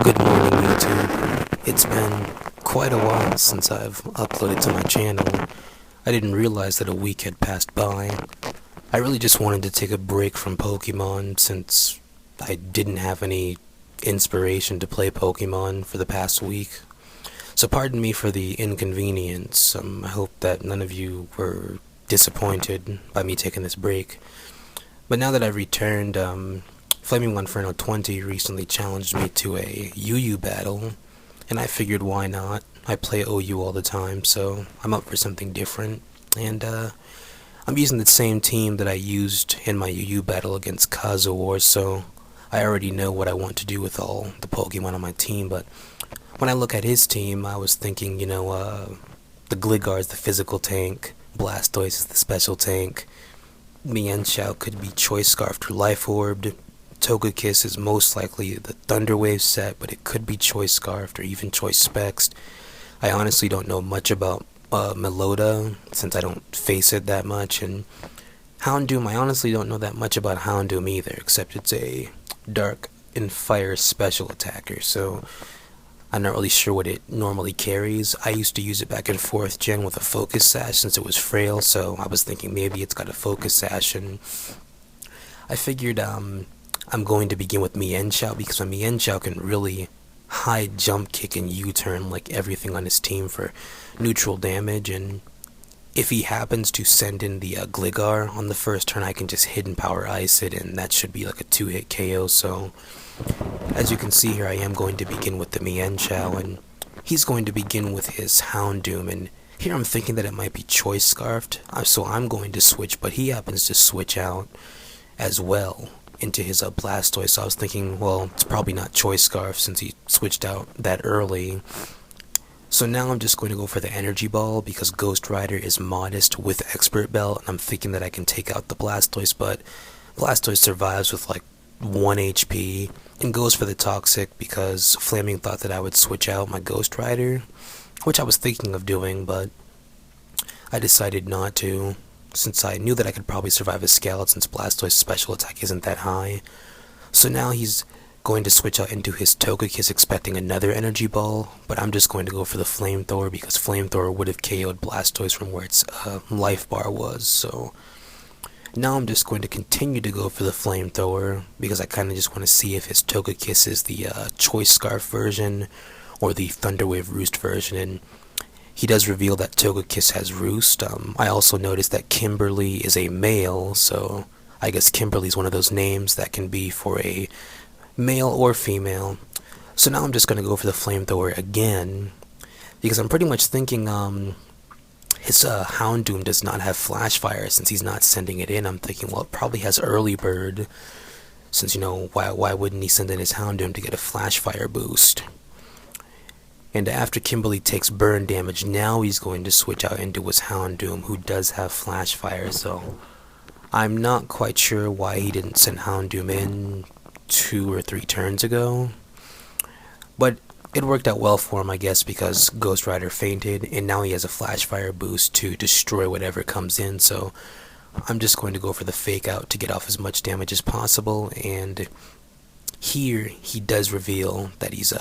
Good morning, YouTube. It's been quite a while since I've uploaded to my channel. I didn't realize that a week had passed by. I really just wanted to take a break from Pokemon since I didn't have any inspiration to play Pokemon for the past week. So pardon me for the inconvenience. I hope that none of you were disappointed by me taking this break. But now that I've returned, FlamingMonferno20 recently challenged me to a UU battle, and I figured why not. I play OU all the time, so I'm up for something different. And I'm using the same team that I used in my UU battle against Kazuor, so I already know what I want to do with all the Pokemon on my team. But when I look at his team, I was thinking, the Gligar is the physical tank, Blastoise is the special tank, Mienshao could be Choice Scarfed or Life Orbed, Togekiss is most likely the Thunder Wave set, but it could be Choice Scarfed or even Choice Spexed. I honestly don't know much about Melota, since I don't face it that much, and Houndoom, I honestly don't know that much about Houndoom either, except it's a Dark and Fire special attacker, so I'm not really sure what it normally carries. I used to use it back in 4th gen with a Focus Sash since it was frail, so I was thinking maybe it's got a Focus Sash, and I figured I'm going to begin with Mienshao because my Mienshao can really high jump kick and U-turn like everything on his team for neutral damage, and if he happens to send in the Gligar on the first turn, I can just Hidden Power Ice it, and that should be like a 2-hit KO. So as you can see here, I am going to begin with the Mienshao, and he's going to begin with his Houndoom, and here I'm thinking that it might be Choice Scarfed, so I'm going to switch, but he happens to switch out as well into his Blastoise, so I was thinking, well, it's probably not Choice Scarf since he switched out that early. So now I'm just going to go for the Energy Ball because Ghost Rider is modest with Expert Belt, and I'm thinking that I can take out the Blastoise, but Blastoise survives with like 1 HP and goes for the Toxic because Flaming thought that I would switch out my Ghost Rider, which I was thinking of doing, but I decided not to, since I knew that I could probably survive a Scald since Blastoise's special attack isn't that high. So now he's going to switch out into his Togekiss expecting another Energy Ball, but I'm just going to go for the Flamethrower because Flamethrower would have KO'd Blastoise from where its life bar was. So now I'm just going to continue to go for the Flamethrower because I kind of just want to see if his Togekiss is the Choice Scarf version or the Thunder Wave Roost version, and he does reveal that Togekiss has Roost. I also noticed that Kimberly is a male, so I guess Kimberly's one of those names that can be for a male or female. So now I'm just going to go for the Flamethrower again, because I'm pretty much thinking his Houndoom does not have Flash Fire since he's not sending it in. I'm thinking, well, it probably has Early Bird, since, why wouldn't he send in his Houndoom to get a Flash Fire boost? And after Kimberly takes burn damage, now he's going to switch out into his Houndoom, who does have Flash Fire, so I'm not quite sure why he didn't send Houndoom in 2 or 3 turns ago. But it worked out well for him, I guess, because Ghost Rider fainted, and now he has a Flash Fire boost to destroy whatever comes in, so I'm just going to go for the Fake Out to get off as much damage as possible, and here he does reveal that he's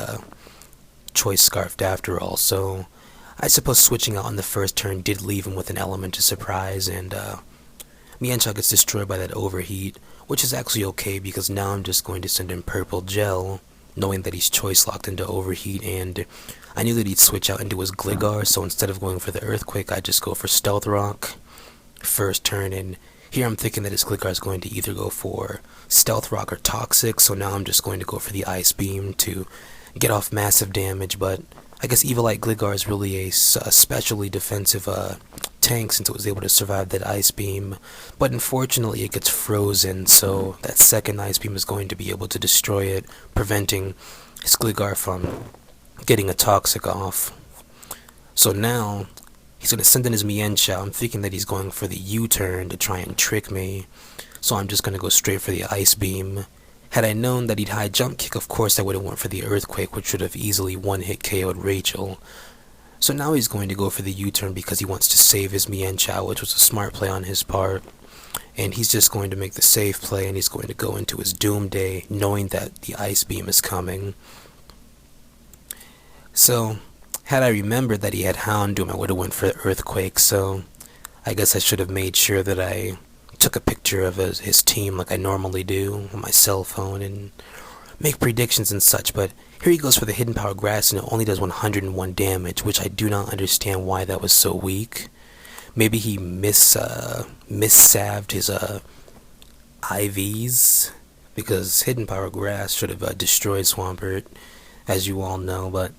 Choice Scarfed after all, so I suppose switching out on the first turn did leave him with an element of surprise, and Mienshao gets destroyed by that Overheat, which is actually okay because now I'm just going to send in Purple Gel, knowing that he's Choice Locked into Overheat, and I knew that he'd switch out into his Gligar, so instead of going for the Earthquake, I just go for Stealth Rock first turn, and here I'm thinking that his Gligar is going to either go for Stealth Rock or Toxic, so now I'm just going to go for the Ice Beam to get off massive damage, but I guess Evilite Gligar is really a specially defensive tank since it was able to survive that Ice Beam, but unfortunately it gets frozen, so that second Ice Beam is going to be able to destroy it, preventing his Gligar from getting a Toxic off. So now he's going to send in his Mienshao. I'm thinking that he's going for the U-turn to try and trick me, so I'm just going to go straight for the Ice Beam. Had I known that he'd high jump kick, of course I would have went for the Earthquake, which would have easily one-hit KO'd Rachel. So now he's going to go for the U-turn because he wants to save his Mienshao, which was a smart play on his part. and he's just going to make the safe play, and he's going to go into his Doomday knowing that the Ice Beam is coming. So, had I remembered that he had Houndoom, I would have went for the Earthquake, so I guess I should have made sure that I took a picture of his team like I normally do on my cell phone and make predictions and such, but here he goes for the Hidden Power Grass and it only does 101 damage, which I do not understand why that was so weak. Maybe he missaved his IVs, because Hidden Power Grass should have destroyed Swampert, as you all know, but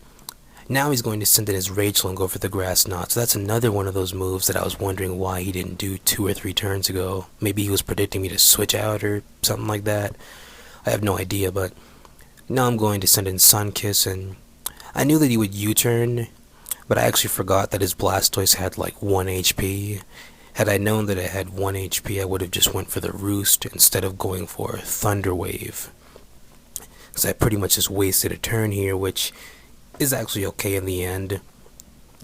now he's going to send in his Rachel and go for the Grass Knot, so that's another one of those moves that I was wondering why he didn't do 2 or 3 turns ago. Maybe he was predicting me to switch out or something like that. I have no idea, but now I'm going to send in Sunkiss, and I knew that he would U-turn, but I actually forgot that his Blastoise had like 1 HP. Had I known that it had 1 HP, I would have just went for the Roost instead of going for Thunder Wave. Because I pretty much just wasted a turn here, which is actually okay in the end.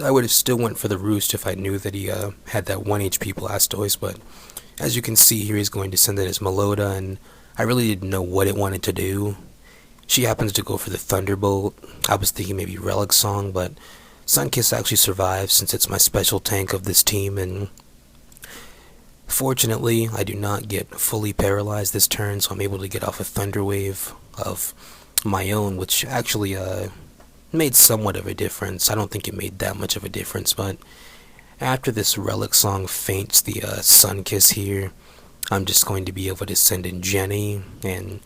I would have still went for the Roost if I knew that he had that 1 HP Blastoise, but as you can see here, he's going to send in his Melota, and I really didn't know what it wanted to do. She happens to go for the Thunderbolt. I was thinking maybe Relic Song, but Sunkiss actually survives since it's my special tank of this team, and fortunately, I do not get fully paralyzed this turn, so I'm able to get off a Thunder Wave of my own, which actually made somewhat of a difference. I don't think it made that much of a difference, but after this Relic Song faints the Sunkiss here, I'm just going to be able to send in Jenny, and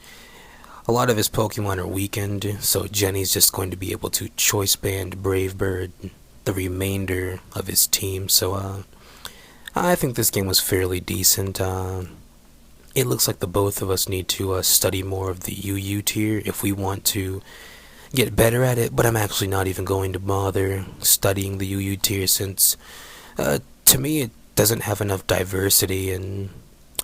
a lot of his Pokemon are weakened, so Jenny's just going to be able to Choice Band Brave Bird the remainder of his team, so I think this game was fairly decent. It looks like the both of us need to study more of the UU tier if we want to get better at it, but I'm actually not even going to bother studying the UU tier since, to me, it doesn't have enough diversity, and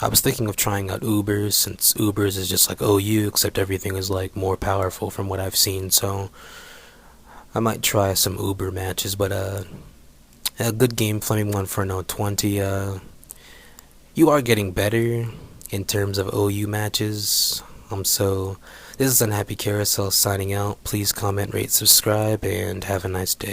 I was thinking of trying out Ubers, since Ubers is just like OU, except everything is like more powerful from what I've seen, so I might try some Uber matches, but a good game, FlamingMonferno20. You are getting better in terms of OU matches, so this is UnhappyCarousel signing out. Please comment, rate, subscribe, and have a nice day.